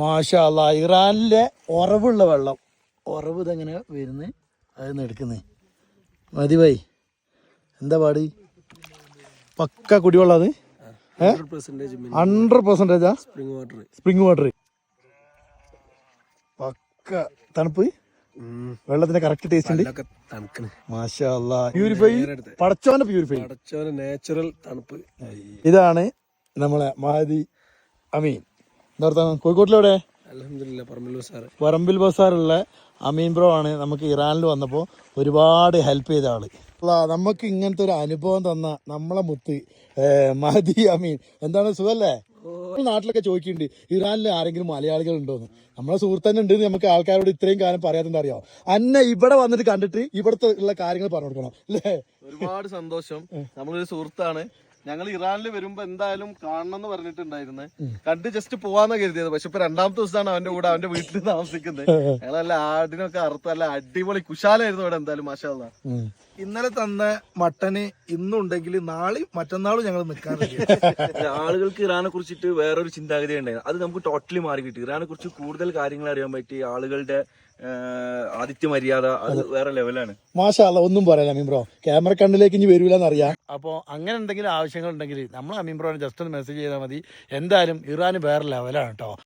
മാഷാ അല്ലാ, ഇറാനിലെ ഉറവുള്ള വെള്ളം, ഉറവ് ഇതെങ്ങനെ വരുന്നത്, അതൊന്ന് എടുക്കുന്നത് മതി ഭായി. എന്താ പാട്? പക്ക കുടിവെള്ളം അത് 100%. സ്പ്രിംഗ് വാട്ടർ പക്ക തണുപ്പ്, വെള്ളത്തിന്റെ കറക്റ്റ് ടേസ്റ്റ് ഉണ്ട്. മാഷാ അല്ലാ, പ്യൂരിഫൈ, പടച്ചോന്റെ പ്യൂരിഫൈ, നാച്ചുറൽ തണുപ്പ്. ഇതാണ് നമ്മളെ മഹദി അമീൻ. എന്താ കോഴിക്കോട്ടിലെവിടെ? പറമ്പിൽ ബസാറുള്ള അമീൻ ബ്രോ ആണ് നമുക്ക് ഇറാനിൽ വന്നപ്പോൾ ഒരുപാട് ഹെൽപ്പ് ചെയ്ത ആള്. നമുക്ക് ഇങ്ങനത്തെ ഒരു അനുഭവം തന്ന നമ്മളെ മുത്ത് മഹദി അമീൻ. എന്താണ്, സുഖല്ലേ? നാട്ടിലൊക്കെ ചോദിക്കുന്നുണ്ട് ഇറാനിൽ ആരെങ്കിലും മലയാളികൾ ഉണ്ടോന്ന്. നമ്മളെ സുഹൃത്ത് തന്നെ ഉണ്ട്. നമുക്ക് ആൾക്കാരോട് ഇത്രയും കാലം പറയാതെന്താ അറിയാമോ, അന്നെ ഇവിടെ വന്നിട്ട് കണ്ടിട്ട് ഇവിടുത്തെ ഉള്ള കാര്യങ്ങൾ പറഞ്ഞു കൊടുക്കണം അല്ലേ? ഒരുപാട് സന്തോഷം. നമ്മളൊരു സുഹൃത്താണ്. ഞങ്ങൾ ഇറാനിൽ വരുമ്പോ എന്തായാലും കാണണം എന്ന് പറഞ്ഞിട്ടുണ്ടായിരുന്നു. കണ്ട് ജസ്റ്റ് പോവാന്ന് കരുതിയത്. പക്ഷെ ഇപ്പൊ 2ാമത്തെ ദിവസമാണ് അവന്റെ കൂടെ അവന്റെ വീട്ടിൽ താമസിക്കുന്നത്. ഞങ്ങളല്ല ആടിനൊക്കെ അറുത്ത് നല്ല അടിപൊളി കുശാലായിരുന്നു ഇവിടെ. എന്തായാലും മാഷാ അല്ലാ. ഇന്നലെ തന്ന മട്ടന് ഇന്നുണ്ടെങ്കിൽ നാളെയും മറ്റന്നാളും ഞങ്ങൾ നിൽക്കാറില്ല. ആളുകൾക്ക് ഇറാനെ കുറിച്ചിട്ട് വേറൊരു ചിന്താഗതി ഉണ്ടായിരുന്നു. അത് നമുക്ക് ടോട്ടലി മാറി കിട്ടി. ഇറാനെ കുറിച്ച് കൂടുതൽ കാര്യങ്ങൾ അറിയാൻ പറ്റി. ആളുകളുടെ ആതിഥ്യ മര്യാദ അത് വേറെ ലെവലാണ്. മാഷാ അല്ലാ, ഒന്നും പറയാം അമീൻ ബ്രോ. ക്യാമറ കണ്ണിലേക്ക് ഇനി വരൂലെന്ന് അറിയാം. അപ്പോൾ അങ്ങനെ എന്തെങ്കിലും ആവശ്യങ്ങൾ ഉണ്ടെങ്കിൽ നമ്മൾ അമീൻ ബ്രോനെ ജസ്റ്റ് ഒന്ന് മെസ്സേജ് ചെയ്താൽ മതി. എന്തായാലും ഇറാൻ വേറെ ലെവലാണ് കേട്ടോ.